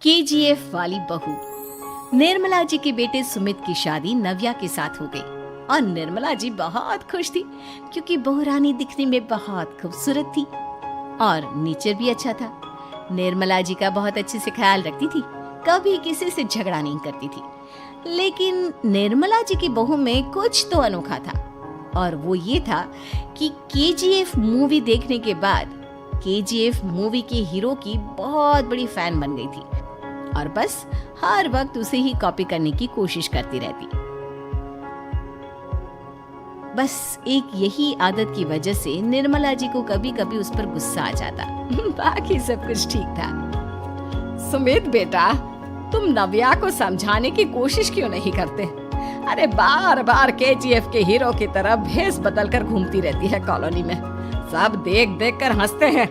KGF वाली बहू। निर्मला जी के बेटे सुमित की शादी नव्या के साथ हो गई और निर्मला जी बहुत खुश थी क्योंकि बहू रानी दिखने में बहुत खूबसूरत थी और नेचर भी अच्छा था। निर्मला जी का बहुत अच्छे से ख्याल रखती थी, कभी किसी से झगड़ा नहीं करती थी। लेकिन निर्मला जी की बहू में कुछ तो अनोखा था और वो ये था कि केजीएफ मूवी देखने के बाद केजीएफ मूवी के हीरो की बहुत बड़ी फैन बन गई थी और बस हर वक्त उसे ही कॉपी करने की कोशिश करती रहती। बस एक यही आदत की वजह से निर्मला जी को कभी कभी उस पर गुस्सा आ जाता। बाकी सब कुछ ठीक था। सुमित बेटा, तुम नव्या को समझाने की कोशिश क्यों नहीं करते? अरे बार बार केजीएफ के हीरो की तरह भेष बदलकर घूमती रहती है कॉलोनी में, सब देख देख कर हंसते हैं।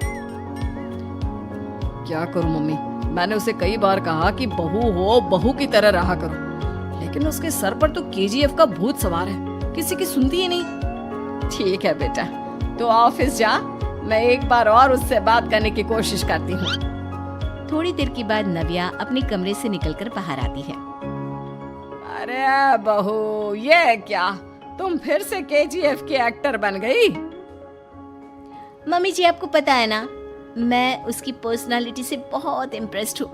क्या करूं मम्मी, मैंने उसे कई बार कहा कि बहू हो, बहू की तरह रहा करो, लेकिन उसके सर पर तो केजीएफ का भूत सवार है, किसी की सुनती ही नहीं। ठीक है बेटा, तो ऑफिस जा, मैं एक बार और उससे बात करने की कोशिश करती हूँ। थोड़ी देर के बाद नव्या अपने कमरे से निकलकर बाहर आती है। अरे बहू, ये क्या, तुम फिर से केजीएफ की एक्टर बन गई? मम्मी जी, आपको पता है ना, मैं उसकी पर्सनालिटी से बहुत इम्प्रेस्ड हूँ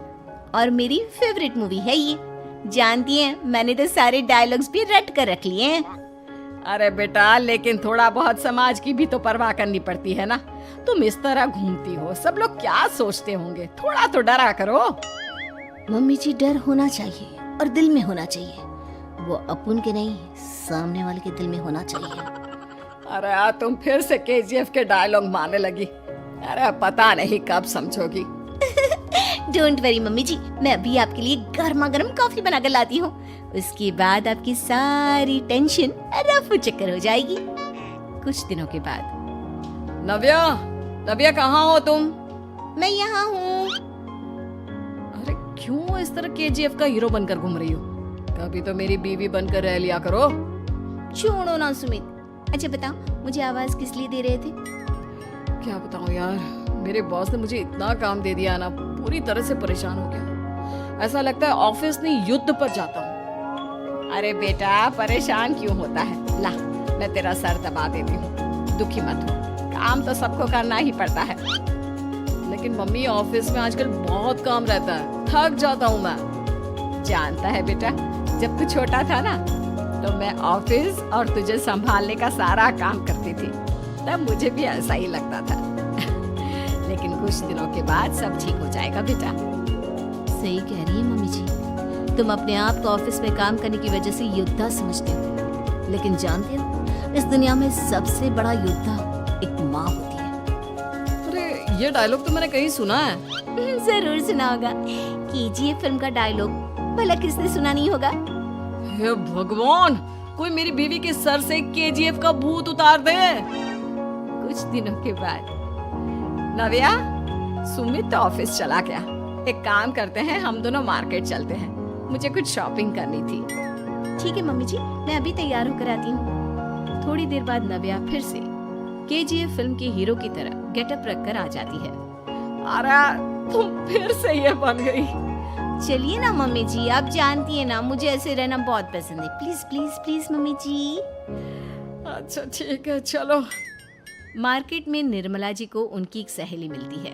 और मेरी फेवरेट मूवी है ये। जानती हैं, मैंने तो सारे डायलॉग्स भी रट कर रख लिए हैं। अरे बेटा, लेकिन थोड़ा बहुत समाज की भी तो परवाह करनी पड़ती है ना। तुम इस तरह घूमती हो, सब लोग क्या सोचते होंगे, थोड़ा तो डरा करो। मम्मी जी, डर होना चाहिए और दिल में होना चाहिए, वो अपन के नहीं, सामने वाले के दिल में होना चाहिए। अरे तुम फिर से केजीएफ के डायलॉग मारने लगी। अरे पता नहीं कब समझोगी। डोंट वरी मम्मी जी, मैं अभी आपके लिए गर्मा गर्म कॉफी बनाकर लाती हूँ, उसके बाद आपकी सारी टेंशन रफू चक्कर हो जाएगी। कुछ दिनों के बाद। नव्या, नव्या कहाँ हो तुम? मैं यहाँ हूँ। अरे क्यों इस तरह केजीएफ का हीरो बनकर घूम रही हो? कभी तो मेरी बीवी बनकर रह लिया करो। छोड़ो ना सुमित। अच्छा बताओ, मुझे आवाज किस लिए दे रहे थे? क्या बताऊं यार, मेरे बॉस ने मुझे इतना काम दे दिया ना, पूरी तरह से परेशान हो गया। ऐसा लगता है ऑफिस नहीं, युद्ध पर जाता हूँ। अरे बेटा, परेशान क्यों होता है? ला, मैं तेरा सर दबा देती हूँ, दुखी मत हो, काम तो सबको करना ही पड़ता है। लेकिन मम्मी, ऑफिस में आजकल बहुत काम रहता है, थक जाता हूँ मैं। जानता है बेटा, जब तू छोटा था ना, तो मैं ऑफिस और तुझे संभालने का सारा काम करती थी, तब मुझे भी ऐसा ही लगता था। लेकिन कुछ दिनों के बाद सब ठीक हो जाएगा बेटा। सही कह रही है मम्मी जी, तुम अपने आप को ऑफिस में काम करने की वजह से योद्धा समझते हो, लेकिन जानते हो, इस दुनिया में सबसे बड़ा योद्धा एक माँ होती है। अरे ये डायलॉग तो मैंने कहीं सुना है। जरूर सुना होगा, केजीएफ फिल्म का डायलॉग, भला किसने सुना नहीं होगा? हे भगवान, कोई मेरी बीवी के सर से केजीएफ का भूत उतार दे। कुछ दिनों के बाद। नव्या, सुमित ऑफिस चला गया, एक काम करते हैं, हम दोनों मार्केट चलते हैं, मुझे कुछ शॉपिंग करनी थी। ठीक है मम्मी जी, मैं अभी तैयार होकर आती हूँ। थोड़ी देर बाद नव्या फिर से केजीएफ फिल्म के हीरो की तरह गेटअप रखकर आ जाती है। अरे तुम फिर से ये बन गई। चलिए ना मम्मी जी, आप जानती है ना, मुझे ऐसे रहना बहुत पसंद है। प्लीज प्लीज प्लीज मम्मी जी। अच्छा ठीक है, चलो। मार्केट में निर्मला जी को उनकी एक सहेली मिलती है।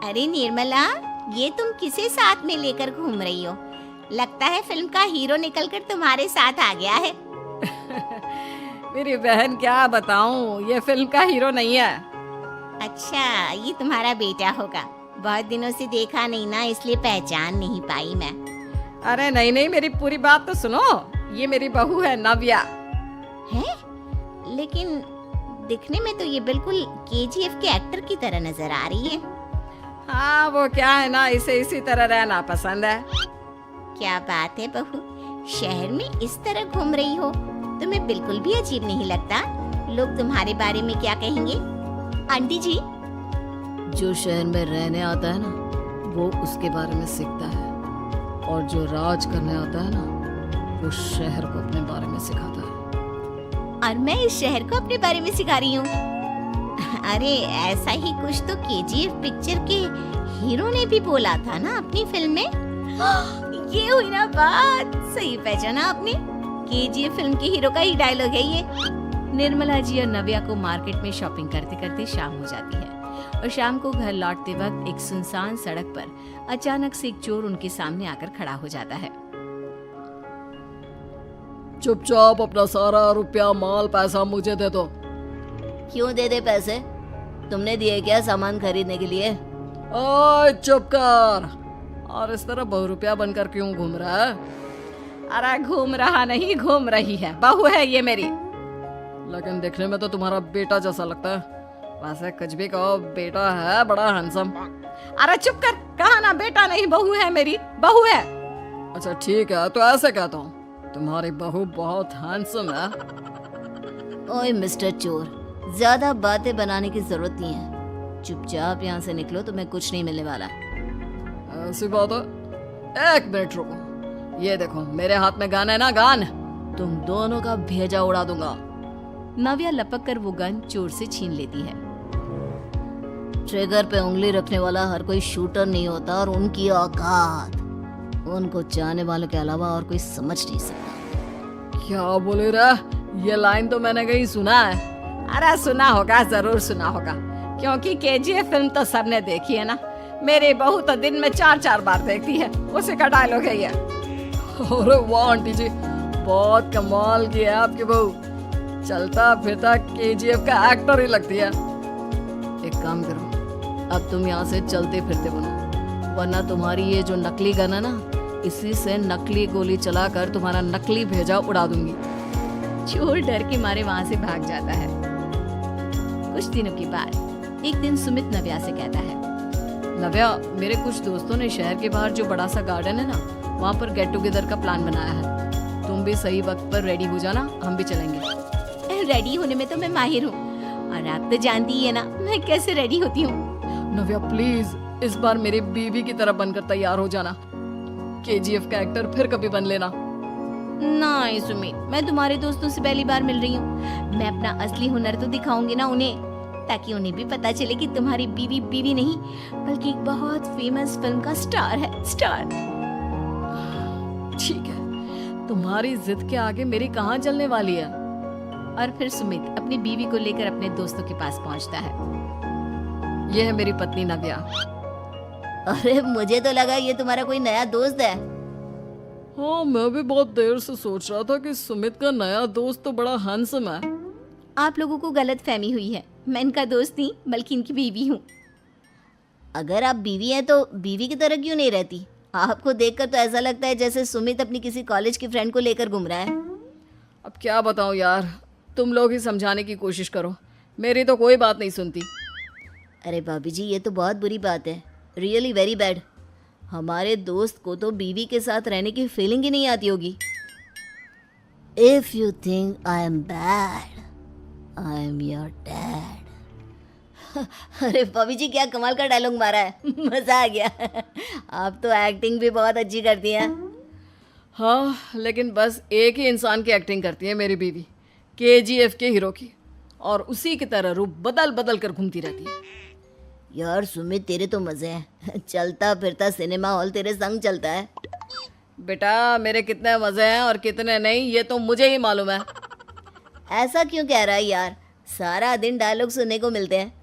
अरे निर्मला, ये तुम किसे साथ में लेकर घूम रही हो? लगता है फिल्म का हीरो निकलकर तुम्हारे साथ आ गया है। मेरी बहन, क्या बताऊं, ये फिल्म का हीरो नहीं है। अच्छा, ये तुम्हारा बेटा होगा, बहुत दिनों से देखा नहीं ना, इसलिए पहचान नहीं पाई मैं। अरे नहीं नहीं, मेरी पूरी बात तो सुनो, ये मेरी बहू है नव्या। है? लेकिन दिखने में तो ये बिल्कुल केजीएफ के एक्टर की तरह नजर आ रही है। हाँ, वो क्या है ना, इसे इसी तरह रहना पसंद है। क्या बात है बहू, शहर में इस तरह घूम रही हो, तुम्हें बिल्कुल भी अजीब नहीं लगता? लोग तुम्हारे बारे में क्या कहेंगे? आंटी जी, जो शहर में रहने आता है ना, वो उसके बारे में सीखता है, और जो राज करने आता है ना, वो शहर को अपने बारे में सिखाता है। और मैं इस शहर को अपने बारे में सिखा रही हूँ। अरे ऐसा ही कुछ तो केजीएफ पिक्चर के हीरो ने भी बोला था ना अपनी फिल्म में। ये हुई ना बात, सही पहचाना आपने। केजीएफ फिल्म के हीरो का ही डायलॉग है ये। निर्मला जी और नव्या को मार्केट में शॉपिंग करते करते शाम हो जाती है और शाम को घर लौटते वक्त एक सुनसान सड़क पर अचानक से एक चोर उनके सामने आकर खड़ा हो जाता है। चुपचाप अपना सारा रुपया माल पैसा मुझे दे दो। क्यों दे दे पैसे? तुमने दिए क्या सामान खरीदने के लिए? ओए चुप कर। और इस तरह बहुरुपया बनकर क्यों घूम रहा है? अरे घूम रहा नहीं, घूम रही है, बहू है ये मेरी। लेकिन देखने में तो तुम्हारा बेटा जैसा लगता है। वैसे कुछ भी कहो, बेटा है बड़ा हैंडसम। अरे चुप कर, कहा ना बेटा नहीं, बहू है मेरी, बहू है। अच्छा ठीक है, तो ऐसे कहता हूँ, तुम्हारी बहू बहुत हैंडसम है। ओए मिस्टर चोर, ज्यादा बातें बनाने की जरूरत नहीं है। चुपचाप यहाँ से निकलो, तुम्हें कुछ नहीं मिलने वाला। ऐसी बात है? एक मिनट रुको, ये देखो मेरे हाथ में गन है ना, गन। तुम दोनों का भेजा उड़ा दूंगा। नव्या लपक कर वो गन चोर से छीन लेती है। ट्रिगर पे उंगली रखने वाला हर कोई शूटर नहीं होता, और उनकी औकात उनको चाहने वालों के अलावा और कोई समझ नहीं सकता। क्या बोले रे? ये लाइन तो मैंने कहीं सुना है। अरे सुना होगा, जरूर सुना होगा, क्योंकि केजीएफ फिल्म तो सबने देखी है ना। मेरी बहू तो दिन में 4-4 बार देखती है, उसी का डायलॉग है ये। अरे वाह आंटी जी, बहुत कमाल की है आपकी बहू। चलता फिरता केजीएफ का एक्टर ही लगती है। एक काम करो, अब तुम यहाँ से चलते फिरते बनो, वरना तुम्हारी ये जो नकली गन है ना, इसी से नकली गोली चलाकर तुम्हारा नकली भेजा उड़ा दूंगी। चोर डर के मारे वहाँ से भाग जाता है। कुछ दिनों के बाद एक दिन सुमित नव्या से कहता है, नव्या, मेरे कुछ दोस्तों ने शहर के बाहर जो बड़ा सा गार्डन है ना, वहाँ पर गेट टुगेदर का प्लान बनाया है। तुम भी सही वक्त पर रेडी हो जाना, हम भी चलेंगे। रेडी होने में तो मैं माहिर हूँ, और आप तो जानती ही है ना मैं कैसे रेडी होती हूँ। नव्या प्लीज, इस बार मेरी बीवी की तरह बनकर तैयार हो जाना। केजीएफ का एक्टर फिर कभी बन लेना। नहीं सुमित, मैं तुम्हारे दोस्तों से पहली बार मिल रही हूँ। मैं अपना असली हुनर तो दिखाऊंगी ना उन्हें, ताकि उन्हें भी पता चले कि तुम्हारी बीवी बीवी नहीं, बल्कि एक बहुत फेमस फिल्म का स्टार है, स्टार। ठीक है, तुम्हारी जिद के आगे मेरी कहाँ चलने वाली है। और फिर सुमित अपनी बीवी को लेकर अपने दोस्तों के पास पहुँचता है। ये है मेरी पत्नी नव्या। अरे मुझे तो लगा ये तुम्हारा कोई नया दोस्त है। हाँ, मैं भी बहुत देर से सोच रहा था कि सुमित का नया दोस्त तो बड़ा हैंडसम है। आप लोगों को गलत फहमी हुई है, मैं इनका दोस्त नहीं बल्कि इनकी बीवी हूँ। अगर आप बीवी हैं तो बीवी की तरह क्यों नहीं रहती? आपको देखकर तो ऐसा लगता है जैसे सुमित अपनी किसी कॉलेज की फ्रेंड को लेकर घूम रहा है। अब क्या बताऊँ यार, तुम लोग ही समझाने की कोशिश करो, मेरी तो कोई बात नहीं सुनती। अरे भाभी जी, ये तो बहुत बुरी बात है, रियली वेरी बैड। हमारे दोस्त को तो बीवी के साथ रहने की फीलिंग ही नहीं आती होगी। If you think I am bad, I am your dad. अरे भाभी जी, क्या कमाल का डायलॉग मारा है, मजा आ गया। आप तो एक्टिंग भी बहुत अच्छी करती हैं। हाँ, लेकिन बस एक ही इंसान की एक्टिंग करती है मेरी बीवी, केजीएफ के हीरो की, और उसी की तरह रूप बदल बदल कर घूमती रहती है। यार सुमित, तेरे तो मजे हैं, चलता फिरता सिनेमा हॉल तेरे संग चलता है। बेटा, मेरे कितने मजे हैं और कितने नहीं ये तो मुझे ही मालूम है। ऐसा क्यों कह रहा है यार, सारा दिन डायलॉग सुनने को मिलते हैं,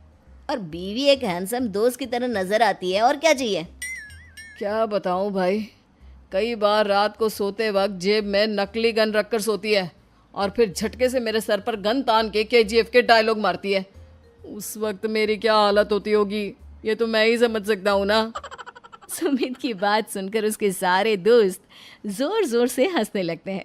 और बीवी एक हैंडसम दोस्त की तरह नजर आती है, और क्या चाहिए। क्या बताऊं भाई, कई बार रात को सोते वक्त जेब में नकली गन रखकर सोती है, और फिर झटके से मेरे सर पर गन तान के केजीएफ के डायलॉग मारती है। उस वक्त मेरी क्या हालत होती होगी, ये तो मैं ही समझ सकता हूँ ना। सुमित की बात सुनकर उसके सारे दोस्त जोर जोर से हंसने लगते हैं।